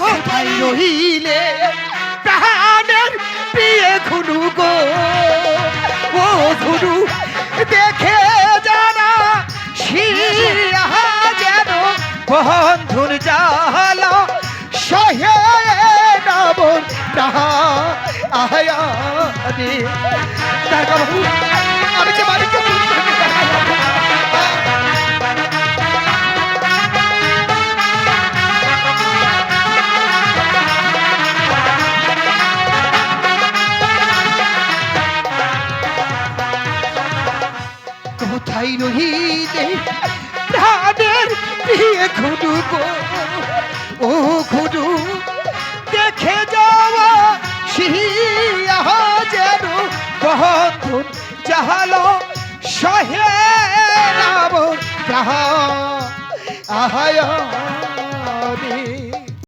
কোথায় রহিলে প্রাণের প্রিয় ঘুনু গো, ও ঘুনু দেখে জানা শিয়া যেন বন্ধুর জ্বালা সহে নবর প্রাণ আয়া রে। বাবু আমি যে বাড়িতে কোথায় রহিলে প্রাণের প্রিয় ঘুনু গো, ও ঘুনু দেখে যাওয়া শিয়া যেন বন্ধুর জাহালো সহে রাম প্রাণ আহায়